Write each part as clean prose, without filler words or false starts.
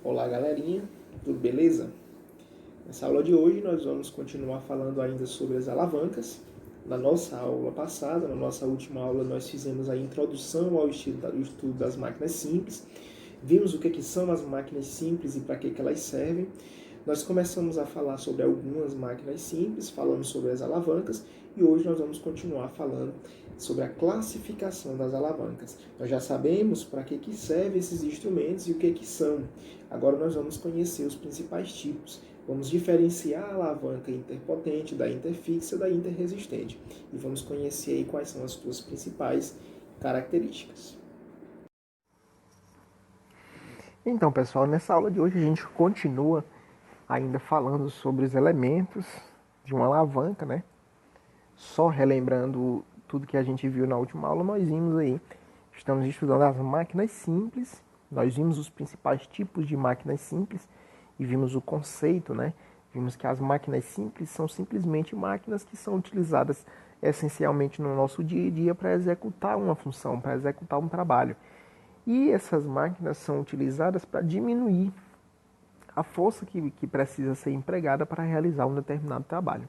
Olá galerinha, tudo beleza? Nessa aula de hoje nós vamos continuar falando ainda sobre as alavancas. Na nossa aula passada, na nossa última aula, nós fizemos a introdução ao estudo das máquinas simples. Vimos o que são as máquinas simples e para que elas servem. Nós começamos a falar sobre algumas máquinas simples, falamos sobre as alavancas e hoje nós vamos continuar falando sobre a classificação das alavancas. Nós já sabemos para que servem esses instrumentos e o que são. Agora nós vamos conhecer os principais tipos. Vamos diferenciar a alavanca interpotente da interfixa da interresistente e vamos conhecer aí quais são as suas principais características. Então, pessoal, nessa aula de hoje a gente continua ainda falando sobre os elementos de uma alavanca, né? Só relembrando tudo que a gente viu na última aula, nós vimos aí, estamos estudando as máquinas simples, nós vimos os principais tipos de máquinas simples e vimos o conceito, né? Vimos que as máquinas simples são simplesmente máquinas que são utilizadas essencialmente no nosso dia a dia para executar uma função, para executar um trabalho. E essas máquinas são utilizadas para diminuir a força que precisa ser empregada para realizar um determinado trabalho.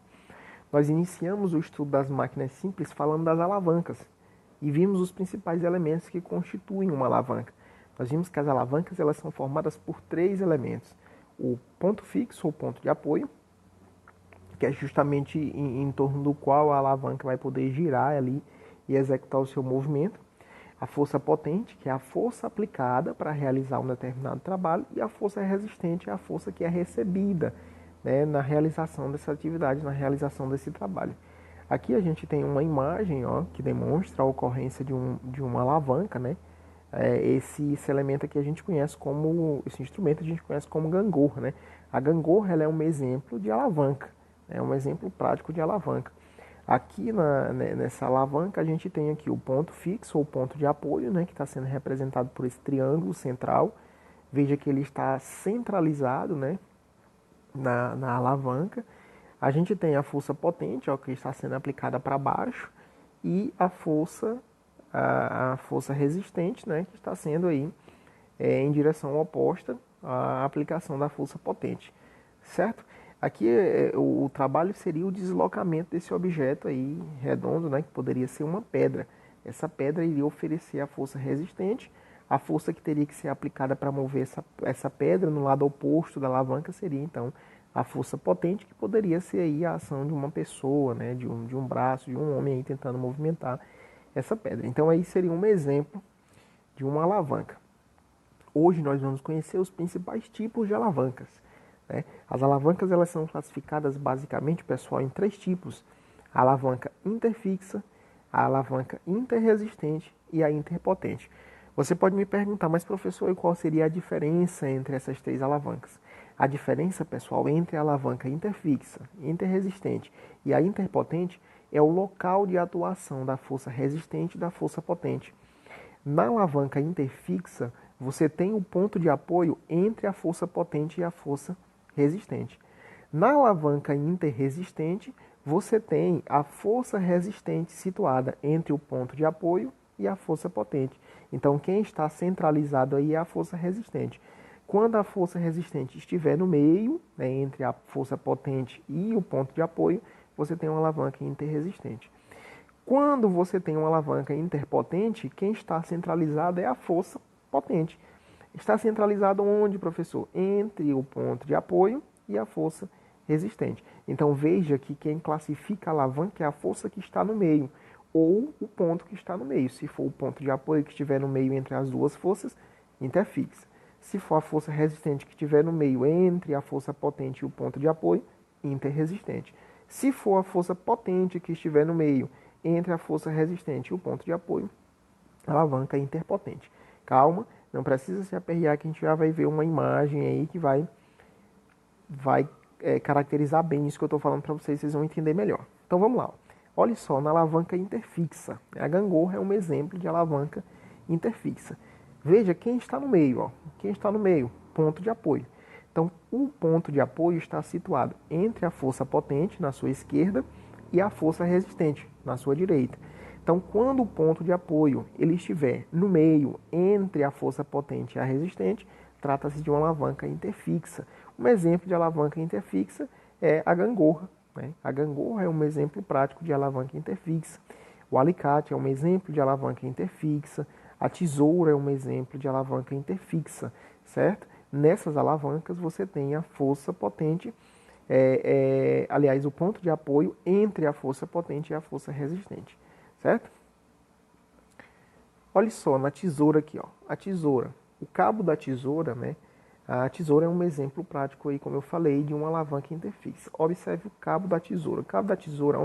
Nós iniciamos o estudo das máquinas simples falando das alavancas e vimos os principais elementos que constituem uma alavanca. Nós vimos que as alavancas elas são formadas por três elementos: o ponto fixo ou ponto de apoio, que é justamente em torno do qual a alavanca vai poder girar ali e executar o seu movimento; a força potente, que é a força aplicada para realizar um determinado trabalho; e a força resistente é a força que é recebida, né, na realização dessa atividade, na realização desse trabalho. Aqui a gente tem uma imagem, ó, que demonstra a ocorrência de uma alavanca, né? Esse elemento aqui a gente conhece como, esse instrumento a gente conhece como gangorra, né? A gangorra ela é um exemplo de alavanca, é um exemplo prático de alavanca. Aqui nessa alavanca a gente tem aqui o ponto fixo ou ponto de apoio, né, que está sendo representado por esse triângulo central. Veja que ele está centralizado, né, na alavanca. A gente tem a força potente, ó, que está sendo aplicada para baixo, e a força resistente, né, que está sendo aí em direção oposta à aplicação da força potente, certo? Aqui o trabalho seria o deslocamento desse objeto aí redondo, né, que poderia ser uma pedra. Essa pedra iria oferecer a força resistente. A força que teria que ser aplicada para mover essa pedra no lado oposto da alavanca seria então a força potente, que poderia ser aí a ação de uma pessoa, né, de um braço, de um homem aí tentando movimentar essa pedra. Então aí seria um exemplo de uma alavanca. Hoje nós vamos conhecer os principais tipos de alavancas, né? As alavancas elas são classificadas basicamente, pessoal, em três tipos: a alavanca interfixa, a alavanca interresistente e a interpotente. Você pode me perguntar, mas professor, e qual seria a diferença entre essas três alavancas? A diferença, pessoal, entre a alavanca interfixa, interresistente e a interpotente é o local de atuação da força resistente e da força potente. Na alavanca interfixa, você tem o ponto de apoio entre a força potente e a força resistente. Na alavanca interresistente, você tem a força resistente situada entre o ponto de apoio e a força potente. Então, quem está centralizado aí é a força resistente. Quando a força resistente estiver no meio, né, entre a força potente e o ponto de apoio, você tem uma alavanca interresistente. Quando você tem uma alavanca interpotente, quem está centralizado é a força potente. Está centralizado onde, professor? Entre o ponto de apoio e a força resistente. Então veja que quem classifica a alavanca é a força que está no meio, ou o ponto que está no meio. Se for o ponto de apoio que estiver no meio entre as duas forças, interfixa. Se for a força resistente que estiver no meio entre a força potente e o ponto de apoio, interresistente. Se for a força potente que estiver no meio entre a força resistente e o ponto de apoio, alavanca interpotente. Calma, não precisa se aperrear que a gente já vai ver uma imagem aí que vai caracterizar bem isso que eu estou falando para vocês, vocês vão entender melhor. Então vamos lá. Olha só, na alavanca interfixa. A gangorra é um exemplo de alavanca interfixa. Veja quem está no meio. Ó. Quem está no meio? Ponto de apoio. Então, o ponto de apoio está situado entre a força potente, na sua esquerda, e a força resistente, na sua direita. Então, quando o ponto de apoio ele estiver no meio, entre a força potente e a resistente, trata-se de uma alavanca interfixa. Um exemplo de alavanca interfixa é a gangorra, né? A gangorra é um exemplo prático de alavanca interfixa. O alicate é um exemplo de alavanca interfixa. A tesoura é um exemplo de alavanca interfixa, certo? Nessas alavancas você tem a força potente, aliás, o ponto de apoio entre a força potente e a força resistente, certo? Olha só, na tesoura aqui, ó, a tesoura, o cabo da tesoura, né? A tesoura é um exemplo prático aí, como eu falei, de uma alavanca interfixa. Observe o cabo da tesoura. O cabo da tesoura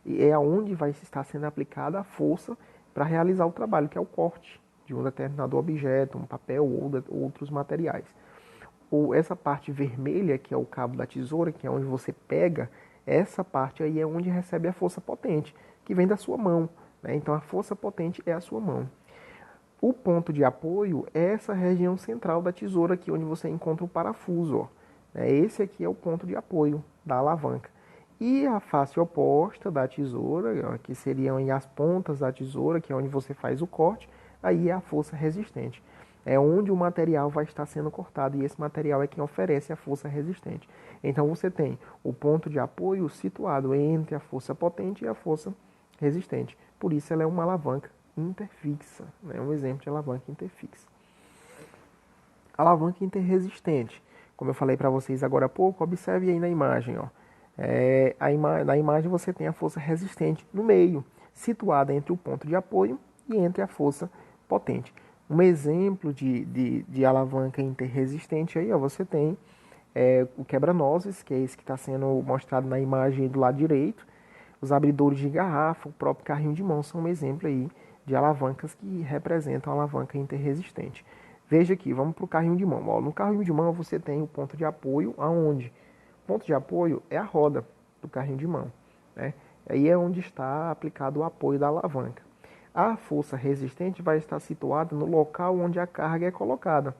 é aonde vai estar sendo aplicada a força para realizar o trabalho, que é o corte de um determinado objeto, um papel ou outros materiais. Ou essa parte vermelha, que é o cabo da tesoura, que é onde você pega, essa parte aí é onde recebe a força potente, que vem da sua mão, né? Então a força potente é a sua mão. O ponto de apoio é essa região central da tesoura aqui, onde você encontra o parafuso, ó. Esse aqui é o ponto de apoio da alavanca. E a face oposta da tesoura, ó, que seriam as pontas da tesoura, que é onde você faz o corte, aí é a força resistente. É onde o material vai estar sendo cortado e esse material é quem oferece a força resistente. Então você tem o ponto de apoio situado entre a força potente e a força resistente. Por isso ela é uma alavanca interfixa, né? Um exemplo de alavanca interfixa. Alavanca interresistente. Como eu falei para vocês agora há pouco, observe aí na imagem, ó. Na imagem você tem a força resistente no meio, situada entre o ponto de apoio e entre a força potente. Um exemplo de alavanca interresistente aí, ó, você tem o quebra-nozes, que é esse que está sendo mostrado na imagem do lado direito. Os abridores de garrafa, o próprio carrinho de mão são um exemplo aí de alavancas que representam a alavanca interresistente. Veja aqui, vamos para o carrinho de mão. Ó, no carrinho de mão você tem o ponto de apoio aonde? O ponto de apoio é a roda do carrinho de mão, né? Aí é onde está aplicado o apoio da alavanca. A força resistente vai estar situada no local onde a carga é colocada.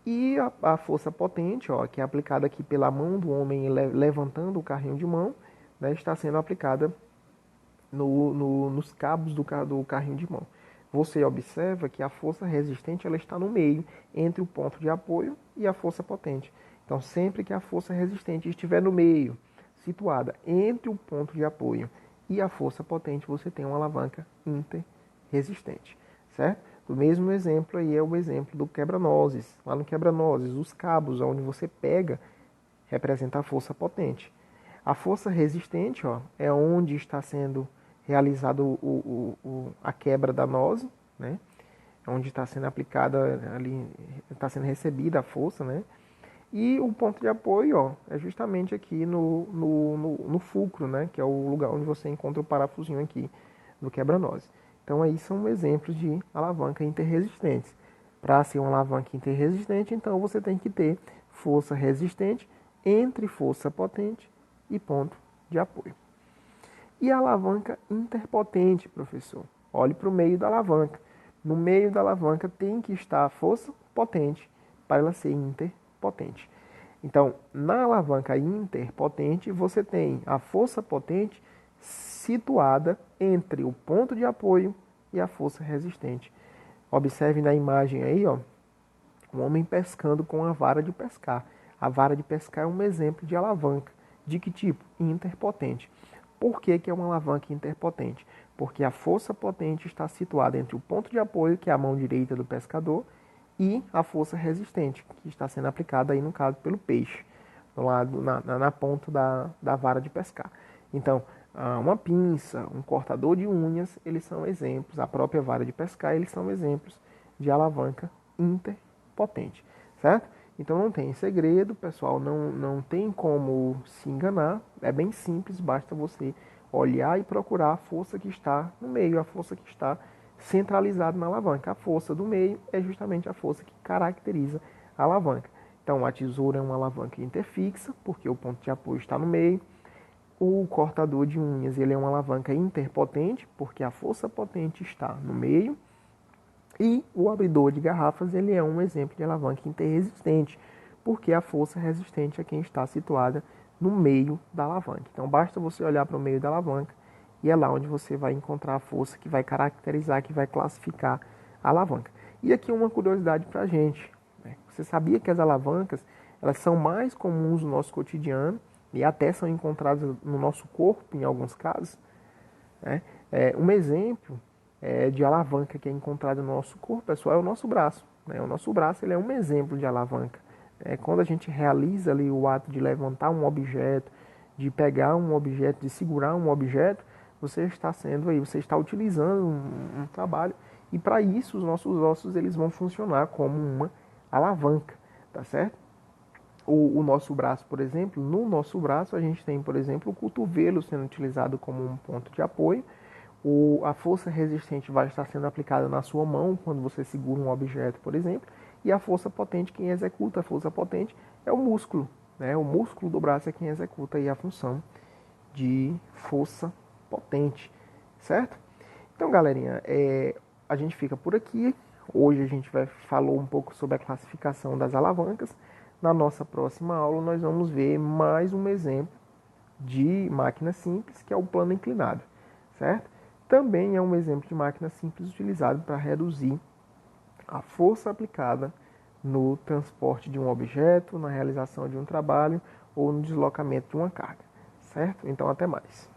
E a força potente, ó, que é aplicada aqui pela mão do homem levantando o carrinho de mão, né, está sendo aplicada nos cabos do carrinho de mão. Você observa que a força resistente ela está no meio, entre o ponto de apoio e a força potente. Então, sempre que a força resistente estiver no meio, situada entre o ponto de apoio e a força potente, você tem uma alavanca interresistente, certo? O mesmo exemplo aí é o exemplo do quebra-nozes. Lá no quebra-nozes, os cabos onde você pega representa a força potente. A força resistente, ó, é onde está sendo realizado a quebra da noze, né? Onde está sendo aplicada ali, está sendo recebida a força, né? E o ponto de apoio, ó, é justamente aqui no fulcro, né? Que é o lugar onde você encontra o parafusinho aqui do quebra-nozes. Então aí são exemplos de alavanca interresistentes. Para ser uma alavanca interresistente, então você tem que ter força resistente entre força potente e ponto de apoio. E a alavanca interpotente, professor? Olhe para o meio da alavanca. No meio da alavanca tem que estar a força potente para ela ser interpotente. Então, na alavanca interpotente, você tem a força potente situada entre o ponto de apoio e a força resistente. Observe na imagem aí, ó, um homem pescando com a vara de pescar. A vara de pescar é um exemplo de alavanca. De que tipo? Interpotente. Por que é uma alavanca interpotente? Porque a força potente está situada entre o ponto de apoio, que é a mão direita do pescador, e a força resistente, que está sendo aplicada aí no caso pelo peixe, no lado, na ponta da vara de pescar. Então, uma pinça, um cortador de unhas, eles são exemplos, a própria vara de pescar, eles são exemplos de alavanca interpotente, certo? Então não tem segredo, pessoal, não tem como se enganar, é bem simples, basta você olhar e procurar a força que está no meio, a força que está centralizada na alavanca. A força do meio é justamente a força que caracteriza a alavanca. Então a tesoura é uma alavanca interfixa, porque o ponto de apoio está no meio. O cortador de unhas ele é uma alavanca interpotente, porque a força potente está no meio. E o abridor de garrafas ele é um exemplo de alavanca interresistente, porque a força resistente é quem está situada no meio da alavanca. Então basta você olhar para o meio da alavanca e é lá onde você vai encontrar a força que vai caracterizar, que vai classificar a alavanca. E aqui uma curiosidade para a gente, né? Você sabia que as alavancas, elas são mais comuns no nosso cotidiano e até são encontradas no nosso corpo, em alguns casos, né? Um exemplo de alavanca que é encontrada no nosso corpo, pessoal, é o nosso braço, né? O nosso braço, ele é um exemplo de alavanca. Quando a gente realiza ali o ato de levantar um objeto, de pegar um objeto, de segurar um objeto, você está utilizando um trabalho, e para isso os nossos ossos eles vão funcionar como uma alavanca, tá certo? O nosso braço, por exemplo, no nosso braço a gente tem, por exemplo, o cotovelo sendo utilizado como um ponto de apoio. A força resistente vai estar sendo aplicada na sua mão quando você segura um objeto, por exemplo, e a força potente, quem executa a força potente é o músculo, né? O músculo do braço é quem executa aí a função de força potente, certo? Então, galerinha, a gente fica por aqui. Hoje a gente falou um pouco sobre a classificação das alavancas. Na nossa próxima aula nós vamos ver mais um exemplo de máquina simples, que é o plano inclinado, certo? Também é um exemplo de máquina simples utilizado para reduzir a força aplicada no transporte de um objeto, na realização de um trabalho ou no deslocamento de uma carga, certo? Então, até mais.